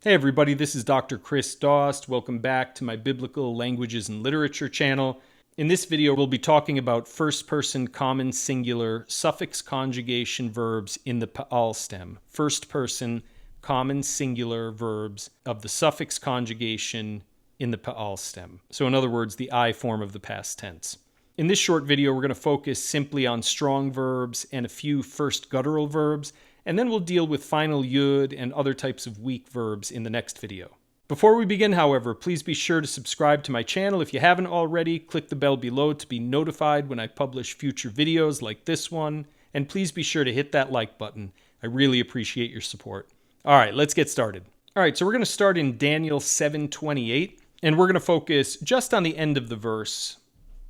Hey everybody, this is Dr. Chris Dost. Welcome back to my Biblical Languages and Literature channel. In this video, we'll be talking about first-person common singular suffix conjugation verbs in the pa'al stem. First-person common singular verbs of the suffix conjugation in the pa'al stem. So in other words, the I form of the past tense. In this short video, we're going to focus simply on strong verbs and a few first guttural verbs, and then we'll deal with final yud and other types of weak verbs in the next video. Before we begin, however, please be sure to subscribe to my channel if you haven't already. Click the bell below to be notified when I publish future videos like this one, and please be sure to hit that like button. I really appreciate your support. All right, let's get started. All right, so we're going to start in Daniel 7:28, and we're going to focus just on the end of the verse.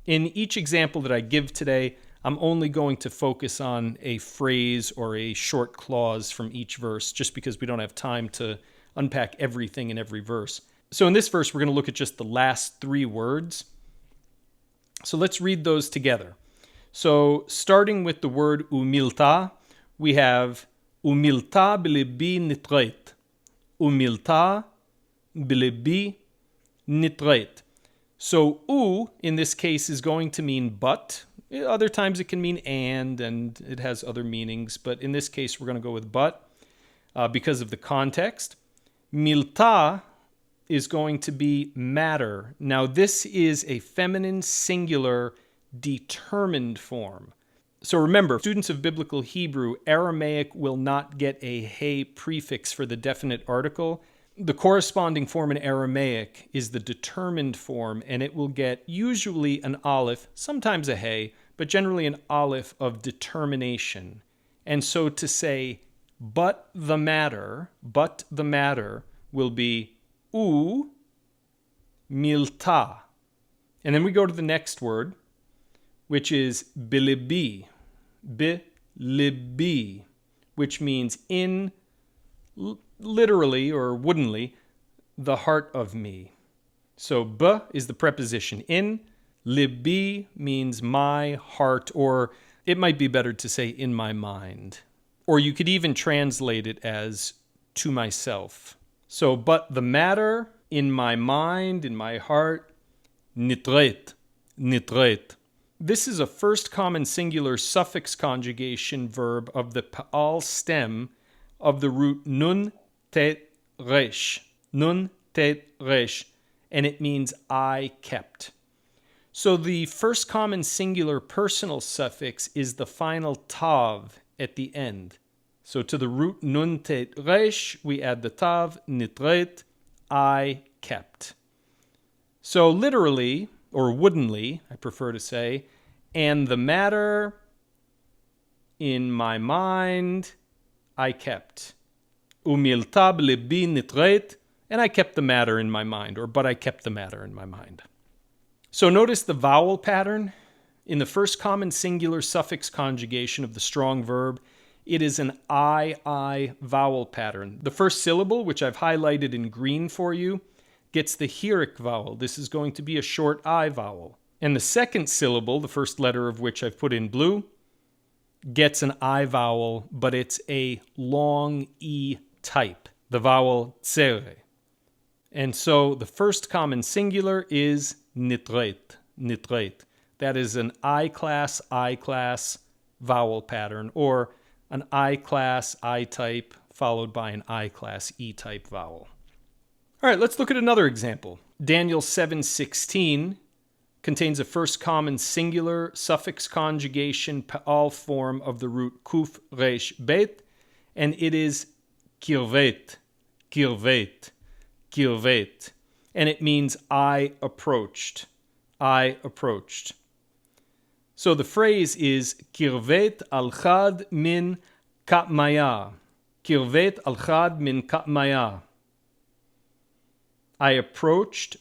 In each example that I give today, I'm only going to focus on a phrase or a short clause from each verse, just because we don't have time to unpack everything in every verse. So in this verse, we're going to look at just the last three words. So let's read those together. So starting with the word umilta, we have umilta b'lebi nitret. Umilta b'lebi nitret. So u, in this case, is going to mean but. Other times it can mean and it has other meanings. But in this case, we're going to go with but because of the context. Milta is going to be matter. Now, this is a feminine singular determined form. So remember, students of Biblical Hebrew, Aramaic will not get a hey prefix for the definite article. The corresponding form in Aramaic is the determined form, and it will get usually an aleph, sometimes a hey, but generally an aleph of determination. And so to say, but the matter will be u milta. And then we go to the next word, which is bilibi, bilibi, which means in literally or woodenly, the heart of me. So b is the preposition in. Libi means my heart, or it might be better to say in my mind. Or you could even translate it as to myself. So, but the matter, in my mind, in my heart, nitret, nitret. This is a first common singular suffix conjugation verb of the pa'al stem of the root nun tet resh, nun tet resh, and it means I kept. So the first common singular personal suffix is the final tav at the end. So to the root nun tet resh, we add the tav, nitret, I kept. So literally, or woodenly, I prefer to say, and the matter in my mind, I kept. Umilta b'lebi nitret, and I kept the matter in my mind, or but I kept the matter in my mind. So notice the vowel pattern. In the first common singular suffix conjugation of the strong verb, it is an I vowel pattern. The first syllable, which I've highlighted in green for you, gets the heroic vowel. This is going to be a short I vowel. And the second syllable, the first letter of which I've put in blue, gets an I vowel, but it's a long E type, the vowel tsere. And so the first common singular is nitret, nitret. That is an I class vowel pattern, or an I class I type followed by an I class E type vowel. All right, let's look at another example. Daniel 7:16 contains a first common singular suffix conjugation pa'al form of the root kuf resh bet, and it is kirvet, kirvet, kirvet, and it means I approached, I approached. So the phrase is kirvet al-chad min ka'maya, kirvet al-chad min ka'maya. I approached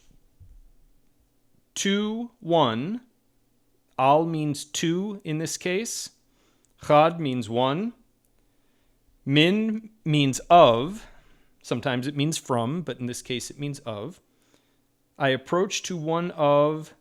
to one. Al means two in this case. Chad means one. Min means of. Sometimes it means from, but in this case it means of. I approached to one of,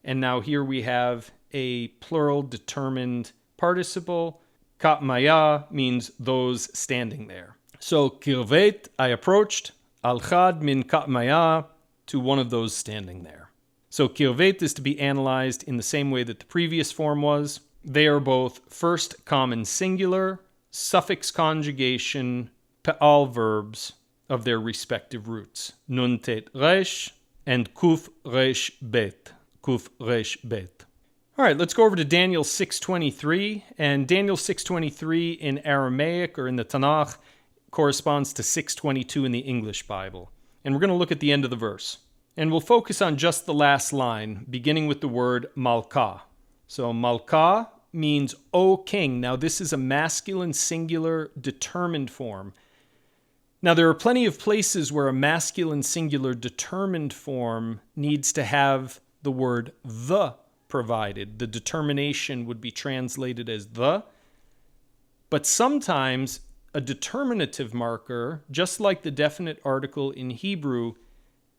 and now here we have a plural determined participle. Ka'maya means those standing there. So kirvet, I approached. Al-Khad min ka'maya, to one of those standing there. So kirvet is to be analyzed in the same way that the previous form was. They are both first common singular, suffix conjugation, pe'al verbs of their respective roots. Nun tet resh and kuf resh bet. Kuf resh bet. All right, let's go over to Daniel 6:23. And Daniel 6:23 in Aramaic or in the Tanakh corresponds to 6:22 in the English Bible. And we're going to look at the end of the verse. And we'll focus on just the last line, beginning with the word malka. So malka means O king. Now this is a masculine singular determined form. Now there are plenty of places where a masculine singular determined form needs to have the word the provided. The determination would be translated as the. But sometimes a determinative marker, just like the definite article in Hebrew,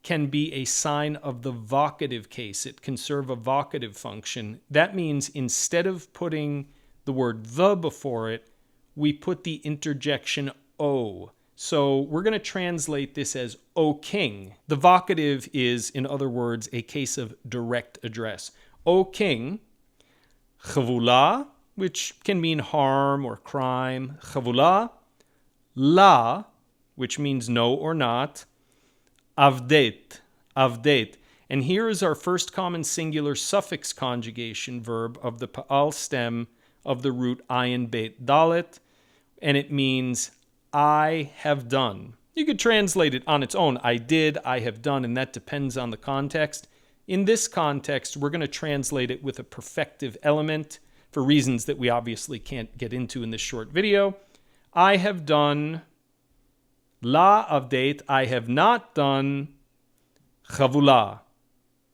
can be a sign of the vocative case. It can serve a vocative function. That means instead of putting the word the before it, we put the interjection O. So we're going to translate this as O king. The vocative is, in other words, a case of direct address. O king, chavula, which can mean harm or crime, chavula, la, which means no or not, avdet, avdet. And here is our first common singular suffix conjugation verb of the pa'al stem of the root ayin bet dalet, and it means I have done. You could translate it on its own, I did, I have done, and that depends on the context. In this context, we're going to translate it with a perfective element for reasons that we obviously can't get into in this short video. I have done la avdet, I have not done chavula,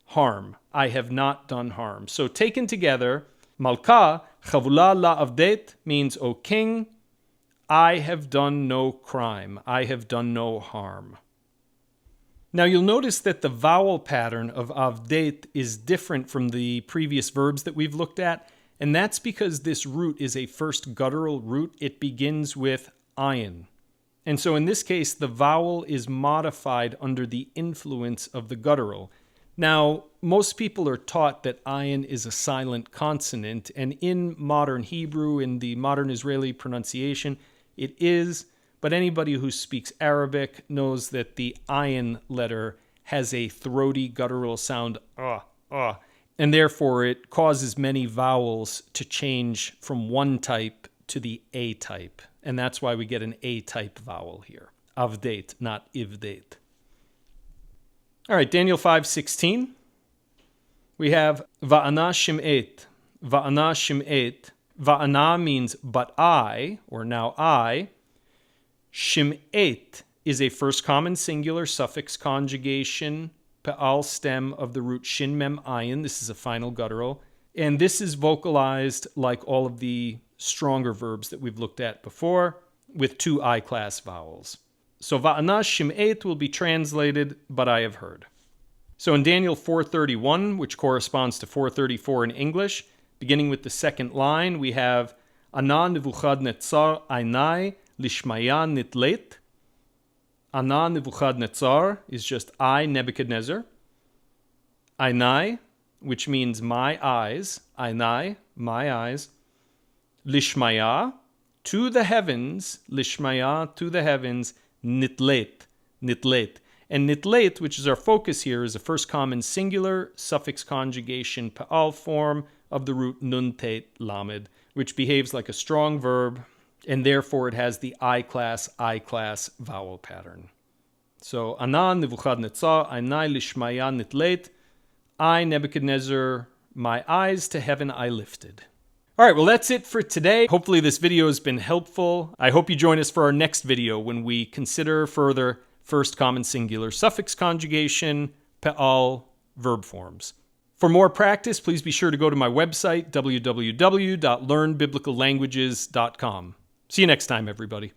harm. I have not done harm. So taken together, malka, chavula la avdet means, O king, I have done no crime. I have done no harm. Now you'll notice that the vowel pattern of avdet is different from the previous verbs that we've looked at, and that's because this root is a first guttural root. It begins with ayin. And so in this case, the vowel is modified under the influence of the guttural. Now, most people are taught that ayin is a silent consonant, and in modern Hebrew, in the modern Israeli pronunciation, it is, but anybody who speaks Arabic knows that the ayin letter has a throaty guttural sound, and therefore it causes many vowels to change from one type to the A type. And that's why we get an A-type vowel here. Avdet, not ivdet. All right, Daniel 5:16. We have va'ana shim'et. Va'ana shim'et. Va'ana means but I, or now I. Shim'et is a first common singular suffix conjugation, pe'al stem of the root shin mem ayin. This is a final guttural. And this is vocalized like all of the stronger verbs that we've looked at before, with two I-class vowels. So va'ana shim'et will be translated, but I have heard. So in Daniel 4:31, which corresponds to 4:34 in English, beginning with the second line, we have Ana Nebuchadnezzar Ainai Lishmaya Nitlet. Ana Nebuchadnezzar is just I, Nebuchadnezzar. Ainai, which means my eyes. Ainai, my eyes. Lishmaya, to the heavens. Lishmaya, to the heavens. Nitlet, nitlet. And nitlet, which is our focus here, is a first common singular suffix conjugation pa'al form of the root nun tet lamed, which behaves like a strong verb, and therefore it has the I-class vowel pattern. So, Ana Nebuchadnezzar, Ainai Lishmaya Nitlet, I, Nebuchadnezzar, my eyes to heaven I lifted. All right, well, that's it for today. Hopefully this video has been helpful. I hope you join us for our next video when we consider further first common singular suffix conjugation, pe'al verb forms. For more practice, please be sure to go to my website, www.learnbiblicallanguages.com. See you next time, everybody.